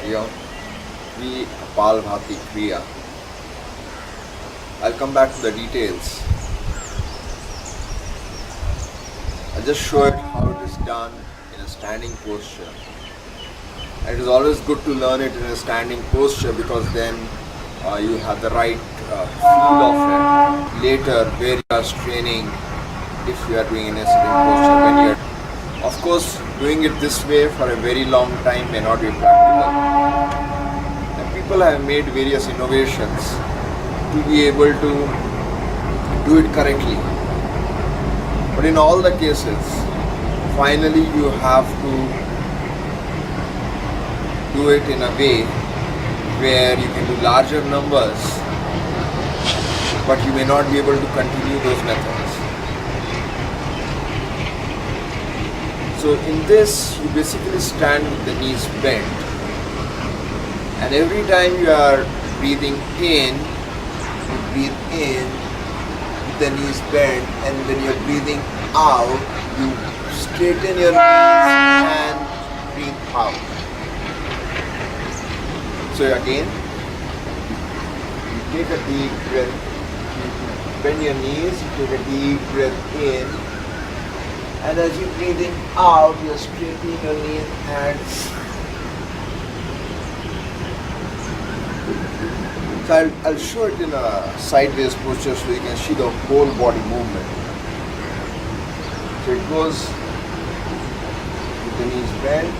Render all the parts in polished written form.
Vayu, Kapalbhati KRIYA. I'll come back to the details. I'll just show it how it is done in a standing posture. And it is always good to learn it in a standing posture because then you have the right feel of it later where you are straining if you are doing in a sitting posture. When you are, of course, doing it this way for a very long time may not be practical. And people have made various innovations to be able to do it correctly. But in all the cases, finally you have to do it in a way where you can do larger numbers, but you may not be able to continue those methods. So in this, you basically stand with the knees bent, and every time you are breathing in, you breathe in with the knees bent, and when you are breathing out, you straighten your knees and breathe out. So again, you take a deep breath, you bend your knees, you take a deep breath in, and as you're breathing out, you're straightening your knees and so I'll show it in a sideways posture so you can see the whole body movement. So it goes with the knees bent.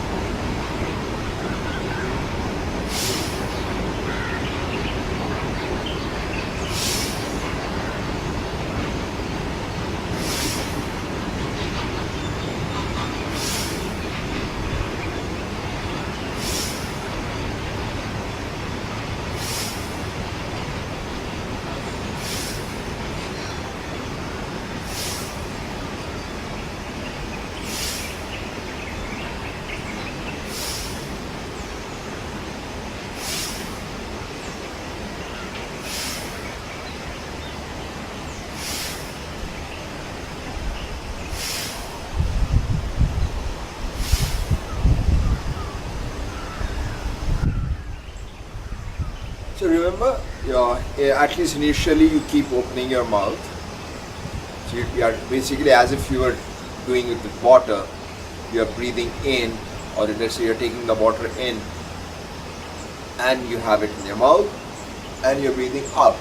So remember, at least initially you keep opening your mouth. So you are basically as if you were doing it with water. You are breathing in, or let's say you are taking the water in and you have it in your mouth and you are breathing out.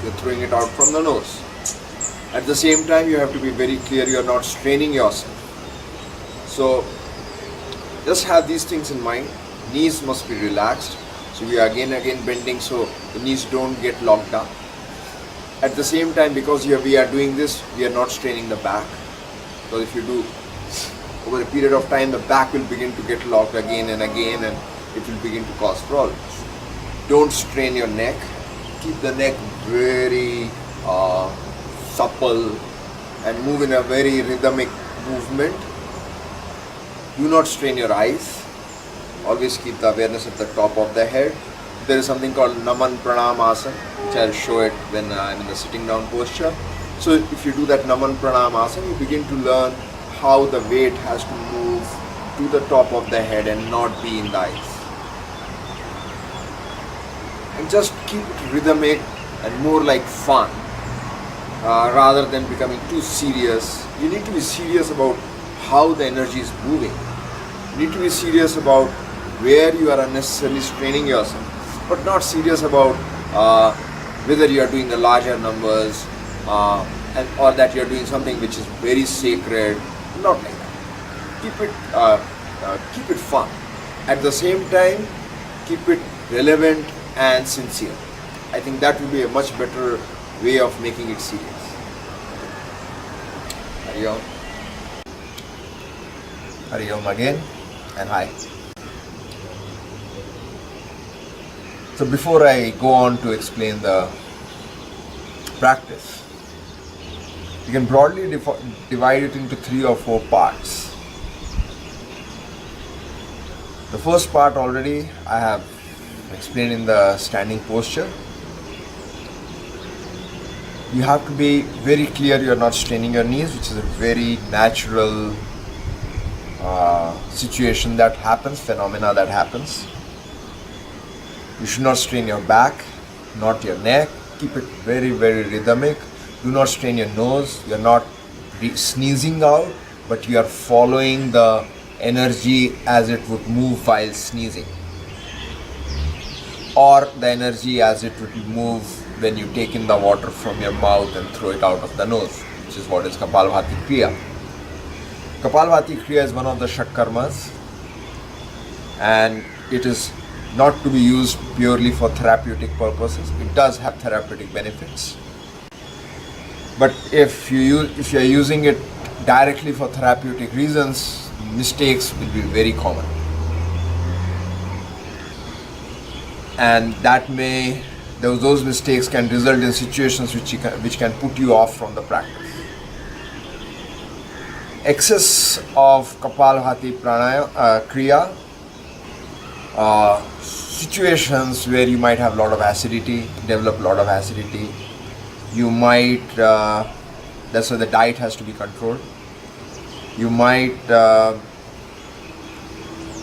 You are throwing it out from the nose. At the same time, you have to be very clear you are not straining yourself. So just have these things in mind. Knees must be relaxed, so we are again bending so the knees don't get locked up. At the same time, because we are doing this, we are not straining the back, because if you do over a period of time, the back will begin to get locked again and again, and it will begin to cause problems. Don't strain your neck. Keep the neck very supple and move in a very rhythmic movement. Do not strain your eyes. Always keep the awareness at the top of the head. There is something called Naman Pranam Asana, which I'll show it when I'm in the sitting down posture. So if you do that Naman Pranam Asana, you begin to learn how the weight has to move to the top of the head and not be in the eyes. And just keep it rhythmic and more like fun, rather than becoming too serious. You need to be serious about how the energy is moving. You need to be serious about where you are unnecessarily straining yourself, but not serious about whether you are doing the larger numbers or that you are doing something which is very sacred. Not like that. Keep it fun. At the same time, keep it relevant and sincere. I think that will be a much better way of making it serious. Hari Om. Hari Om again, and hi. So before I go on to explain the practice, you can broadly divide it into 3 or 4 parts. The first part already I have explained in the standing posture. You have to be very clear you are not straining your knees, which is a very natural situation that happens, phenomena that happens. You should not strain your back, not your neck. Keep it very, very rhythmic. Do not strain your nose. You're not sneezing out, but you are following the energy as it would move while sneezing, or the energy as it would move when you take in the water from your mouth and throw it out of the nose, which is what is Kapalbhati Kriya. Kapalbhati Kriya is one of the Shatkarmas, and it is not to be used purely for therapeutic purposes. It does have therapeutic benefits, but if you are using it directly for therapeutic reasons, mistakes will be very common, and those mistakes can result in situations which can put you off from the practice. Excess of Kapalbhati Kriya, situations where you might have a lot of acidity, develop a lot of acidity, you might, that's why the diet has to be controlled. You might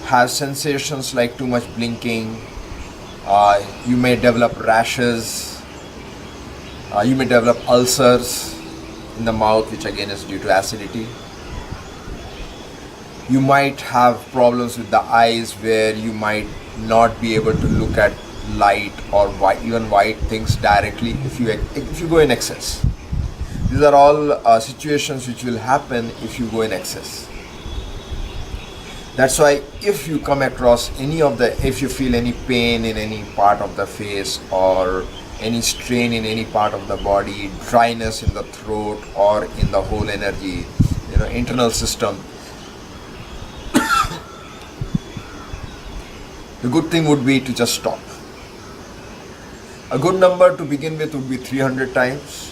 have sensations like too much blinking, you may develop rashes, you may develop ulcers in the mouth, which again is due to acidity. You might have problems with the eyes where you might not be able to look at light or even white things directly if you go in excess. These are all situations which will happen if you go in excess. That's why if you come across if you feel any pain in any part of the face or any strain in any part of the body, dryness in the throat or in the whole energy, internal system, the good thing would be to just stop. A good number to begin with would be 300 times.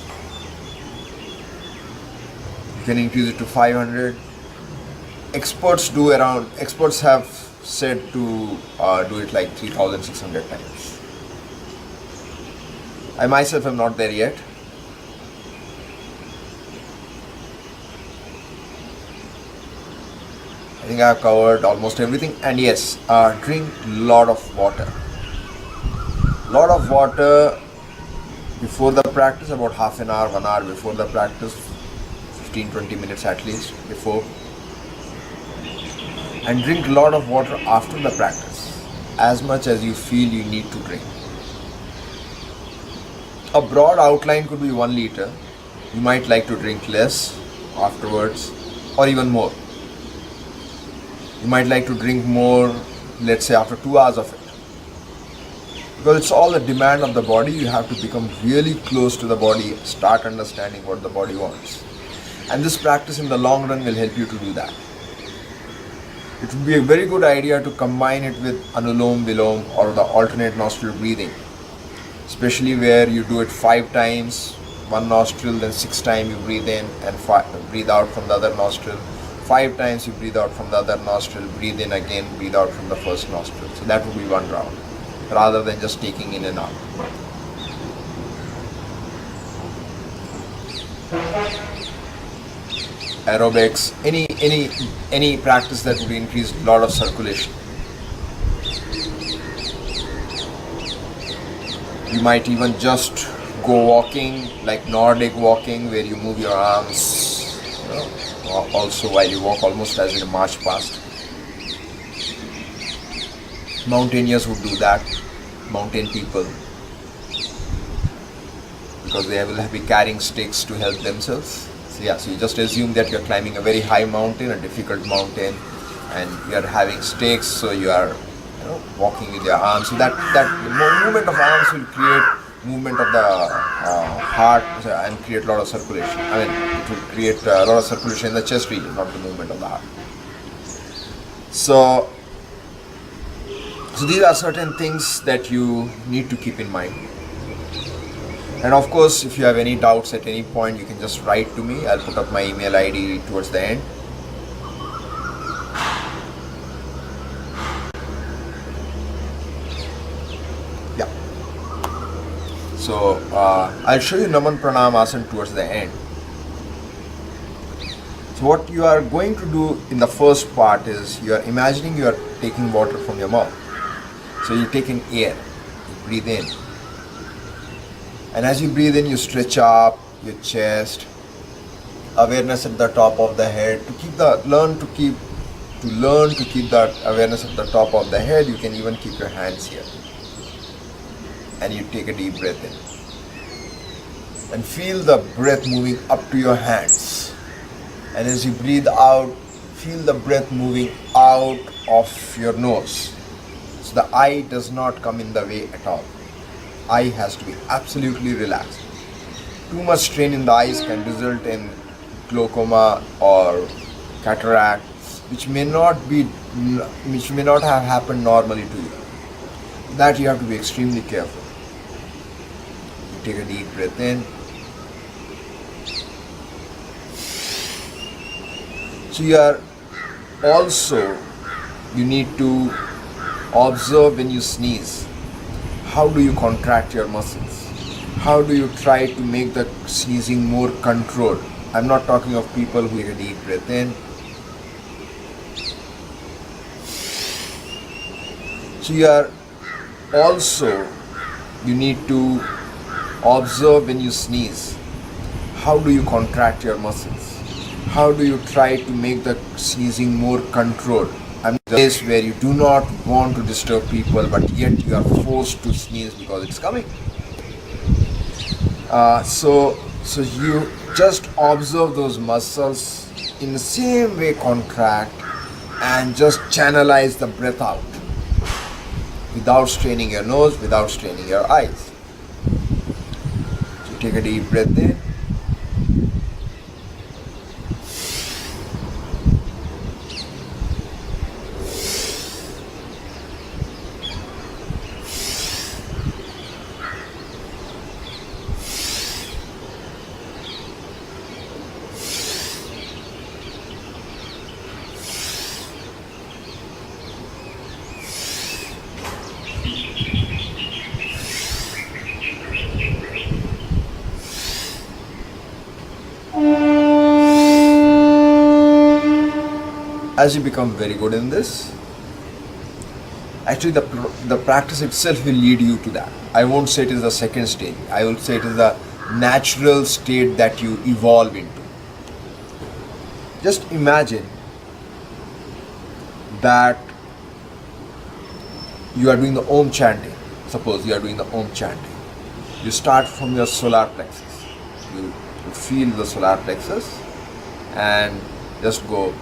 You can increase it to 500. Experts have said to do it like 3,600 times. I myself am not there yet. I think I have covered almost everything. And yes, drink lot of water. Lot of water before the practice, about half an hour, 1 hour before the practice, 15-20 minutes at least before. And drink a lot of water after the practice, as much as you feel you need to drink. A broad outline could be 1 liter. You might like to drink less afterwards or even more. You might like to drink more, let's say after 2 hours of it. Because it's all a demand of the body. You have to become really close to the body, start understanding what the body wants. And this practice in the long run will help you to do that. It would be a very good idea to combine it with Anuloma, Viloma or the alternate nostril breathing. Especially where you do it 5 times, 1 nostril, then 6 times you breathe in and breathe out from the other nostril. 5 times you breathe out from the other nostril, breathe in again, breathe out from the first nostril. So that would be 1 round, rather than just taking in and out. Aerobics, any practice that would increase a lot of circulation. You might even just go walking, like Nordic walking, where you move your arms, also while you walk, almost as in a march past. Mountaineers would do that, mountain people, because they will be carrying sticks to help themselves. So you just assume that you're climbing a very high mountain, a difficult mountain, and you're having stakes, so you are walking with your arms. So that movement of arms will create movement of the heart and create a lot of circulation. It will create a lot of circulation in the chest region, not the movement of the heart. So these are certain things that you need to keep in mind. And of course, if you have any doubts at any point, you can just write to me. I'll put up my email ID towards the end. Yeah. So I'll show you Naman Pranam Asana towards the end. So what you are going to do in the first part is you are imagining you are taking water from your mouth. So you take in air, you breathe in. And as you breathe in, you stretch up your chest, awareness at the top of the head. Learn to keep that awareness at the top of the head. You can even keep your hands here. And you take a deep breath in. And feel the breath moving up to your hands. And as you breathe out, feel the breath moving out of your nose. So the eye does not come in the way at all. Eye has to be absolutely relaxed. Too much strain in the eyes can result in glaucoma or cataract, which may not have happened normally to you. That you have to be extremely careful. You take a deep breath in. So you need to observe when you sneeze. How do you contract your muscles? How do you try to make the sneezing more controlled? I'm not talking of people who take a deep breath in. So you need to observe when you sneeze. How do you contract your muscles? How do you try to make the sneezing more controlled? I'm in a place where you do not want to disturb people, but yet you are forced to sneeze because it's coming. So you just observe those muscles in the same way, contract, and just channelize the breath out without straining your nose, without straining your eyes. So you take a deep breath in. As you become very good in this, actually the practice itself will lead you to that. I won't say it is the second stage. I will say it is the natural state that you evolve into. Just imagine that you are doing the Om chanting. Suppose you are doing the Om chanting. You start from your solar plexus. You feel the solar plexus and just go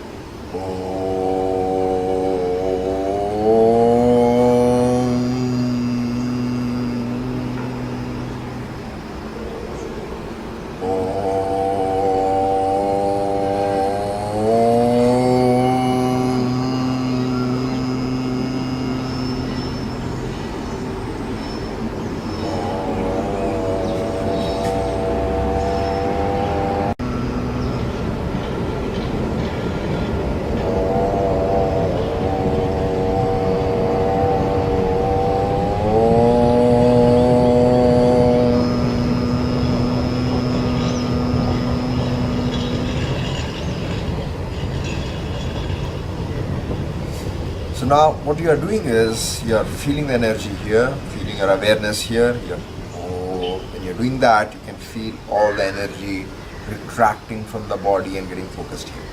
So now what you are doing is you are feeling the energy here, feeling your awareness here. When you're doing that, you can feel all the energy retracting from the body and getting focused here.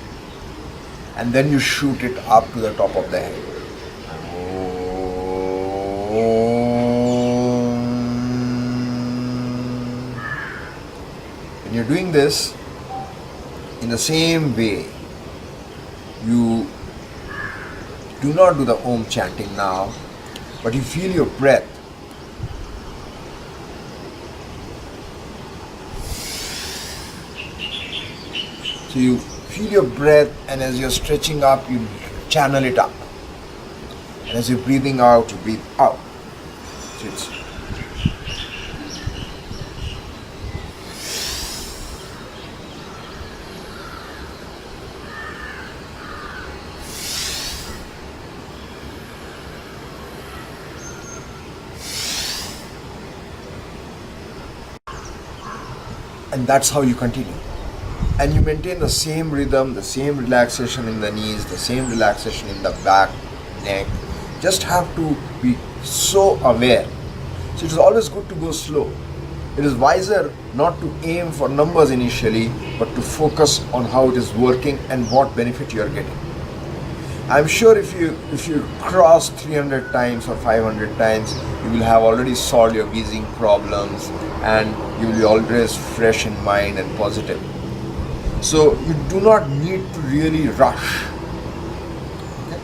And then you shoot it up to the top of the head. When you're doing this, in the same way, you do not do the Om chanting now, but you feel your breath. So you feel your breath, and as you're stretching up, you channel it up. And as you're breathing out, you breathe out. So it's and that's how you continue. and you maintain the same rhythm, the same relaxation in the knees, the same relaxation in the back, neck. Just have to be so aware. So it is always good to go slow. It is wiser not to aim for numbers initially, but to focus on how it is working and what benefit you are getting. I'm sure if you cross 300 times or 500 times, you will have already solved your wheezing problems and you will be always fresh in mind and positive. So you do not need to really rush. Okay?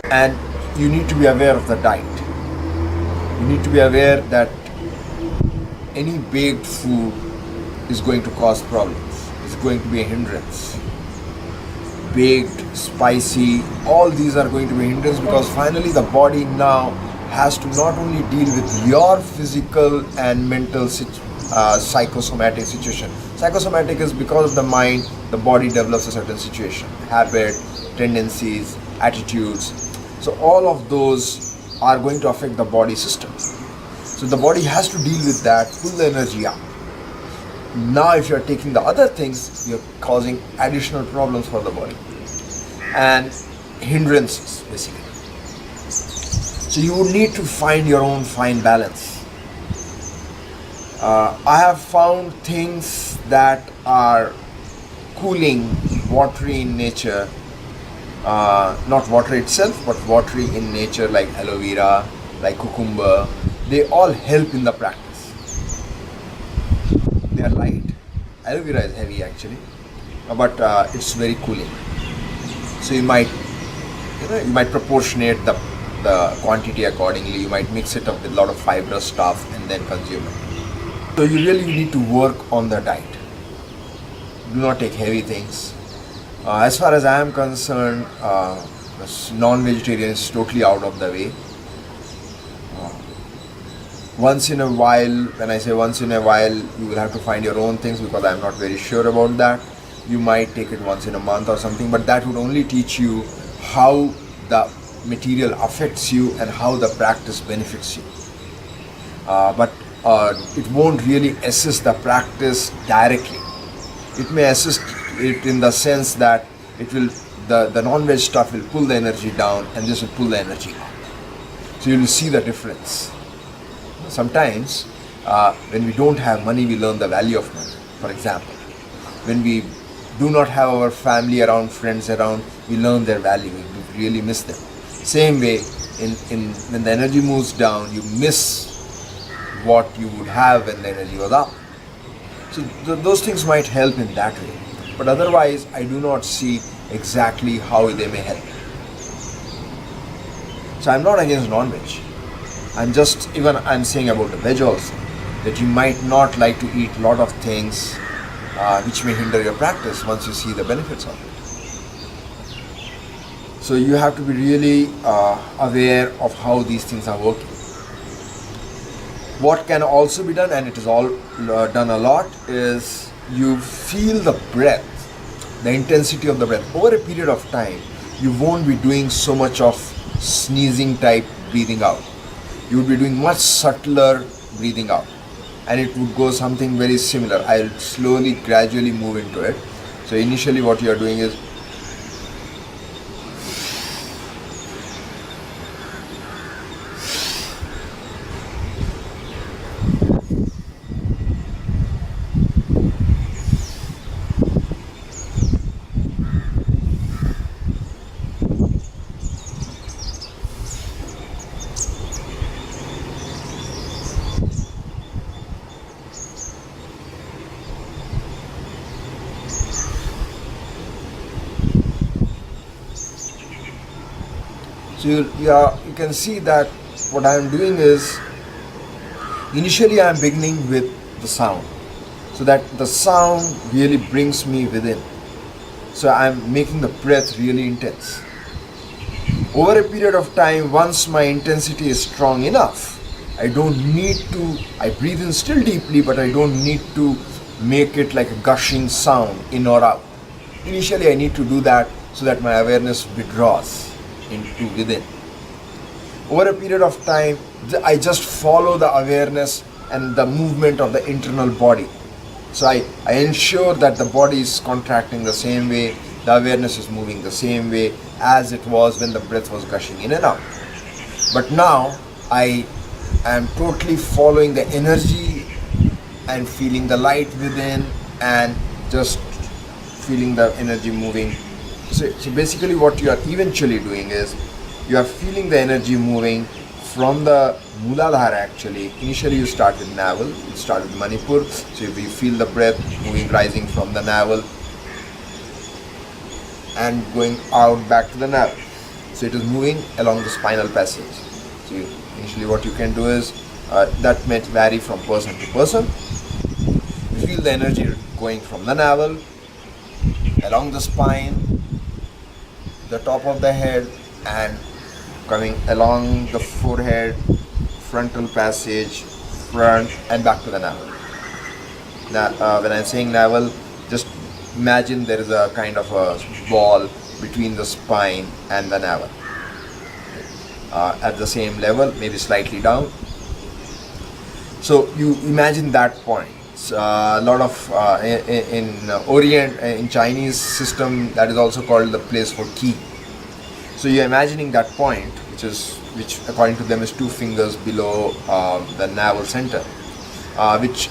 And you need to be aware of the diet. You need to be aware that any baked food is going to cause problems. It's going to be a hindrance. Baked, spicy, all these are going to be a hindrance, because finally the body now has to not only deal with your physical and mental psychosomatic situation. Psychosomatic is because of the mind, the body develops a certain situation, habit, tendencies, attitudes. So all of those are going to affect the body system. So the body has to deal with that, pull the energy out. Now if you are taking the other things, you are causing additional problems for the body and hindrances basically. So you would need to find your own fine balance. I have found things that are cooling, watery in nature, not water itself, but watery in nature, like aloe vera, like cucumber. They all help in the practice. They are light. Aloe vera is heavy actually, but it's very cooling. So you might proportionate the quantity accordingly. You might mix it up with a lot of fibrous stuff and then consume it. So you really need to work on the diet. Do not take heavy things. As far as I am concerned, non-vegetarian is totally out of the way. Once in a while, when I say once in a while, you will have to find your own things, because I am not very sure about that. You might take it once in a month or something, but that would only teach you how the material affects you and how the practice benefits you. But it won't really assist the practice directly. It may assist it in the sense that it will, the non-veg stuff will pull the energy down and this will pull the energy up. So you will see the difference. Sometimes when we don't have money, we learn the value of money. For example, when we do not have our family around, friends around, we learn their value. We really miss them. Same way, when the energy moves down, you miss what you would have when the energy was up. So those things might help in that way. But otherwise, I do not see exactly how they may help. So I'm not against non-veg. I'm saying about the veg also, that you might not like to eat a lot of things which may hinder your practice once you see the benefits of it. So you have to be really aware of how these things are working. What can also be done, and it is all done a lot, is you feel the breath, the intensity of the breath. Over a period of time, you won't be doing so much of sneezing type breathing out. You would be doing much subtler breathing out, and it would go something very similar. I'll slowly, gradually move into it. So initially what you are doing is So you can see that what I am doing is, initially I am beginning with the sound, so that the sound really brings me within. So I am making the breath really intense. Over a period of time, once my intensity is strong enough, I breathe in still deeply, but I don't need to make it like a gushing sound in or out. Initially I need to do that so that my awareness withdraws into within. Over a period of time, I just follow the awareness and the movement of the internal body. So I ensure that the body is contracting the same way, the awareness is moving the same way as it was when the breath was gushing in and out. But now I am totally following the energy and feeling the light within and just feeling the energy moving. So basically what you are eventually doing is you are feeling the energy moving from the Mooladhara actually. Initially you start with navel, you start with Manipur. So you feel the breath moving, rising from the navel and going out back to the navel. So it is moving along the spinal passage. So initially what you can do is, that may vary from person to person. You feel the energy going from the navel, along the spine, the top of the head, and coming along the forehead, frontal passage, front, and back to the navel. Now, when I'm saying navel, just imagine there is a kind of a ball between the spine and the navel. At the same level, maybe slightly down. So you imagine that point. A lot of in Orient, in Chinese system, that is also called the place for ki. So you're imagining that point, which according to them is 2 fingers below the navel center, which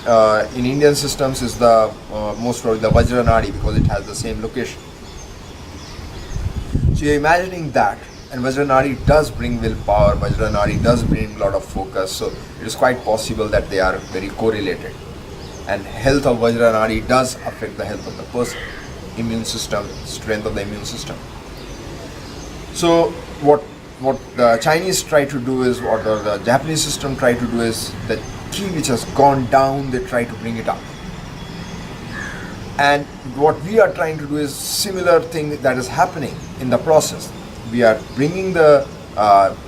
in Indian systems is the most probably the Vajranadi, because it has the same location. So you're imagining that, and Vajranadi does bring willpower, Vajranadi does bring a lot of focus, so it is quite possible that they are very correlated. And health of Vajranadi does affect the health of the person, immune system, strength of the immune system. So what the Chinese try to do is, what the Japanese system try to do is, the ki which has gone down, they try to bring it up. And what we are trying to do is similar thing that is happening in the process. We are bringing the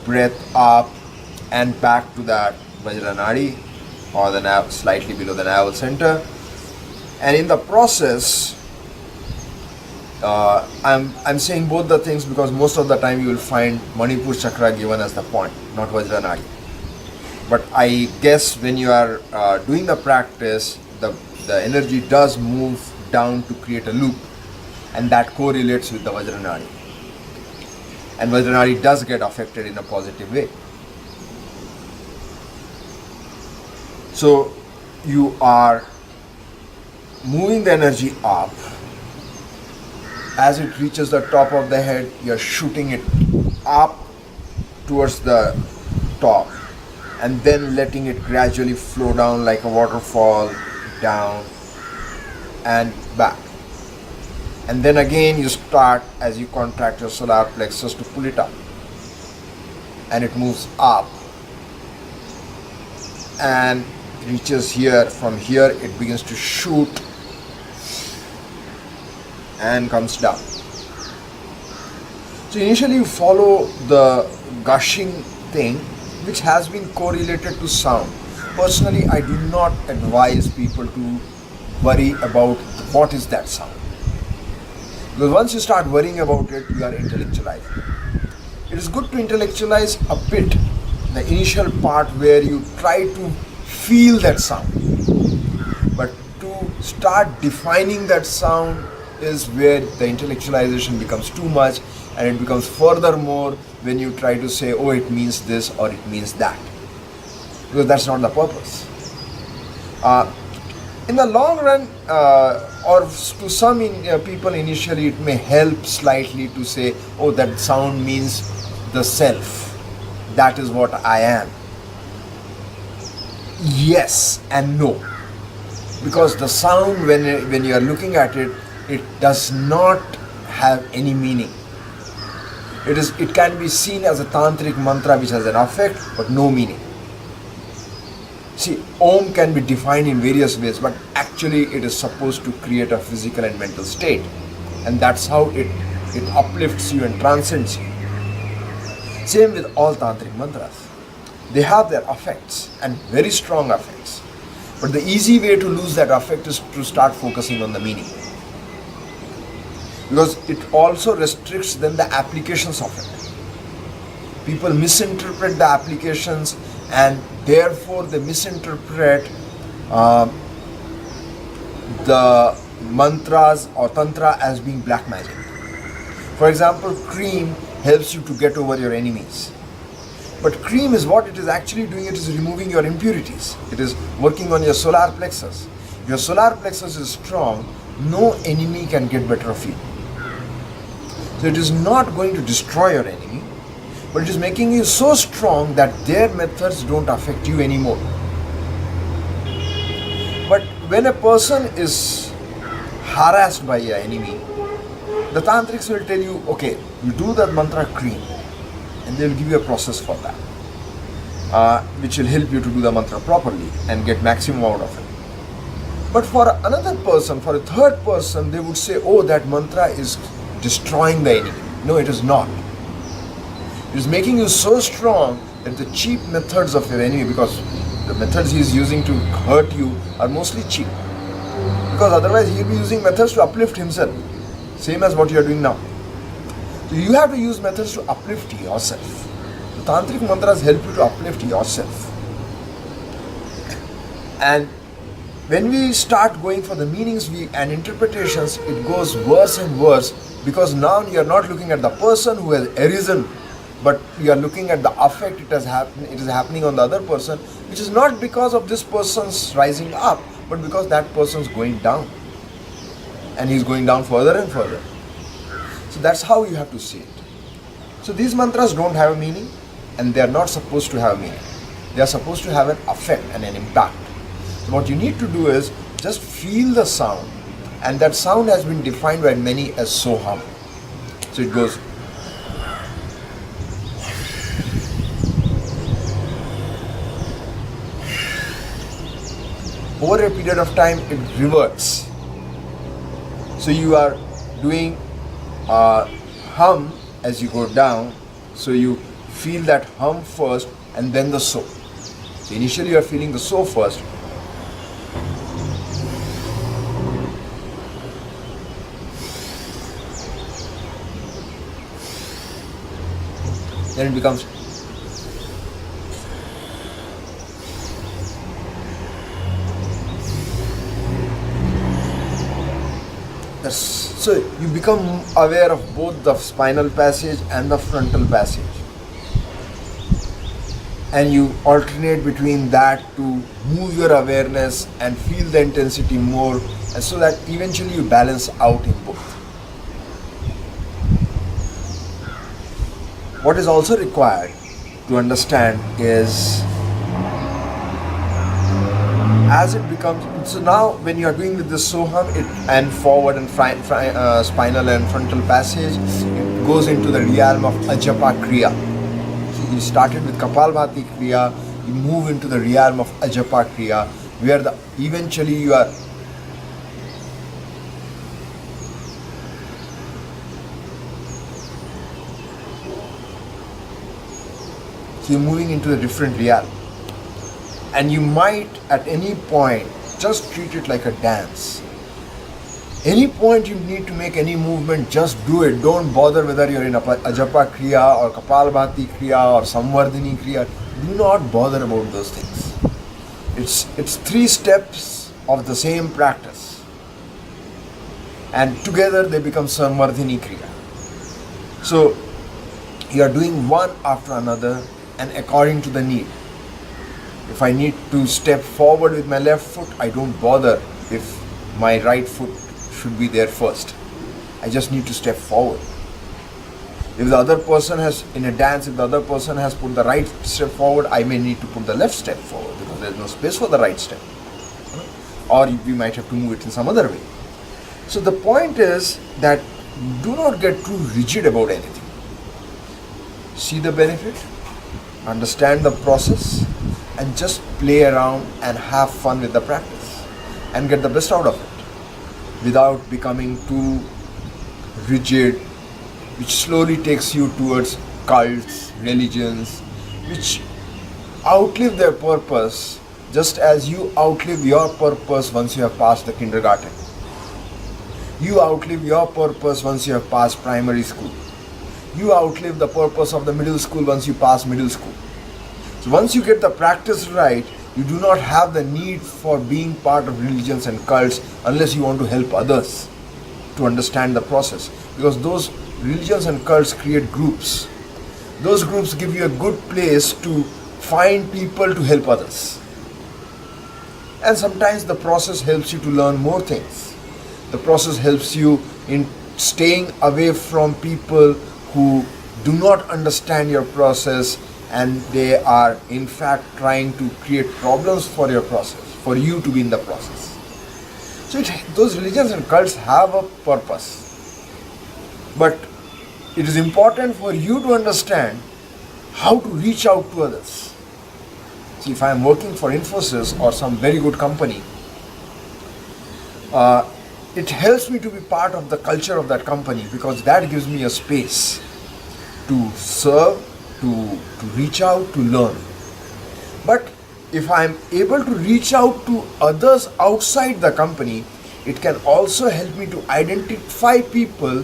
breath up and back to that Vajranadi, or the slightly below the navel center, and in the process I'm saying both the things because most of the time you will find Manipur chakra given as the point, not Vajranadi. But I guess when you are doing the practice, the energy does move down to create a loop, and that correlates with the Vajranadi, and Vajranadi does get affected in a positive way. So you are moving the energy up. As it reaches the top of the head, you are shooting it up towards the top, and then letting it gradually flow down like a waterfall, down and back. And then again you start, as you contract your solar plexus, to pull it up, and it moves up and reaches here. From here it begins to shoot and comes down. So initially you follow the gushing thing, which has been correlated to sound. Personally, I do not advise people to worry about what is that sound, because once you start worrying about it, you are intellectualizing. It is good to intellectualize a bit, the initial part where you try to feel that sound, but to start defining that sound is where the intellectualization becomes too much, and it becomes furthermore when you try to say, oh, it means this or it means that, because that's not the purpose. In the long run, or to some people initially, it may help slightly to say, oh, that sound means the self, that is what I am. Yes and no, because the sound, when you are looking at it, it does not have any meaning. It can be seen as a tantric mantra which has an effect but no meaning. See, Om can be defined in various ways, but actually it is supposed to create a physical and mental state, and that's how it uplifts you and transcends you. Same with all tantric mantras. They have their effects, and very strong effects. But the easy way to lose that effect is to start focusing on the meaning, because it also restricts then the applications of it. People misinterpret the applications, and therefore they misinterpret the mantras or tantra as being black magic. For example, cream helps you to get over your enemies. But cream is what it is actually doing, it is removing your impurities. It is working on your solar plexus. Your solar plexus is strong, no enemy can get better of you. So it is not going to destroy your enemy, but it is making you so strong that their methods don't affect you anymore. But when a person is harassed by your enemy, the tantrics will tell you, okay, you do that mantra cream, and they will give you a process for that, which will help you to do the mantra properly and get maximum out of it. But for another person, for a third person, they would say, oh, that mantra is destroying the enemy. No, it is not. It is making you so strong that the cheap methods of your enemy, because the methods he is using to hurt you are mostly cheap. Because otherwise he will be using methods to uplift himself, same as what you are doing now. So you have to use methods to uplift yourself. The tantric mantras help you to uplift yourself. And when we start going for the meanings and interpretations, it goes worse and worse, because now you are not looking at the person who has arisen, but you are looking at the effect it is happening on the other person, which is not because of this person's rising up, but because that person's going down. And he's going down further and further. So that's how you have to see it. So these mantras don't have a meaning, and they are not supposed to have a meaning. They are supposed to have an effect and an impact. So what you need to do is just feel the sound, and that sound has been defined by many as soham. So it goes. Over a period of time, it reverts. So you are doing hum as you go down. So you feel that hum first and then the so. So initially you are feeling the so first. Then it becomes. So you become aware of both the spinal passage and the frontal passage. And you alternate between that to move your awareness and feel the intensity more, and so that eventually you balance out in both. What is also required to understand is, as it becomes, so now when you are doing with the soham and forward and spinal and frontal passage, it goes into the realm of Ajapa Kriya. So you started with Kapalbhati Kriya, you move into the realm of Ajapa Kriya, where eventually you are so you're moving into a different realm. And you might at any point just treat it like a dance. Any point you need to make any movement, just do it. Don't bother whether you're in Ajapa Kriya or Kapalbhati Kriya or Samvardhini Kriya. Do not bother about those things. It's 3 steps of the same practice. And together they become Samvardhini Kriya. So you are doing one after another and according to the need. If I need to step forward with my left foot, I don't bother if my right foot should be there first. I just need to step forward. If the other person has, in a dance, if the other person has put the right step forward, I may need to put the left step forward because there is no space for the right step. Or we might have to move it in some other way. So the point is that do not get too rigid about anything. See the benefit, understand the process, and just play around and have fun with the practice and get the best out of it without becoming too rigid, which slowly takes you towards cults, religions, which outlive their purpose just as you outlive your purpose once you have passed the kindergarten. You outlive your purpose once you have passed primary school. You outlive the purpose of the middle school once you pass middle school. So once you get the practice right, You do not have the need for being part of religions and cults unless you want to help others to understand the process. Because those religions and cults create groups. Those groups give you a good place to find people to help others. And sometimes the process helps you to learn more things. The process helps you in staying away from people who do not understand your process, and they are in fact trying to create problems for your process, for you to be in the process. So those religions and cults have a purpose. But it is important for you to understand how to reach out to others. See, if I am working for Infosys or some very good company, it helps me to be part of the culture of that company, because that gives me a space to serve, to reach out, to learn. But if I am able to reach out to others outside the company, it can also help me to identify people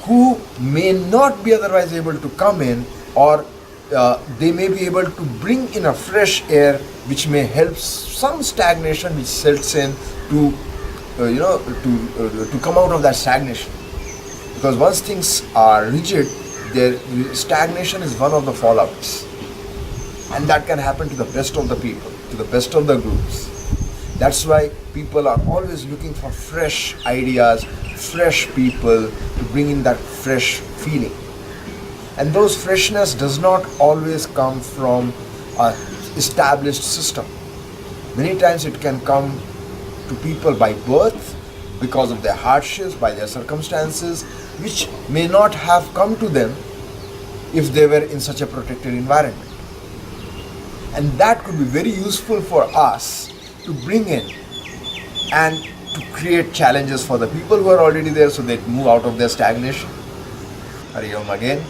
who may not be otherwise able to come in, or they may be able to bring in a fresh air which may help some stagnation which sets in to come out of that stagnation. Because once things are rigid, their stagnation is one of the fallouts, and that can happen to the best of the people, to the best of the groups. That's why people are always looking for fresh ideas, fresh people to bring in that fresh feeling. And those freshness does not always come from an established system. Many times it can come to people by birth, because of their hardships, by their circumstances, which may not have come to them if they were in such a protected environment. And that could be very useful for us to bring in and to create challenges for the people who are already there, so they move out of their stagnation. Hari Om again.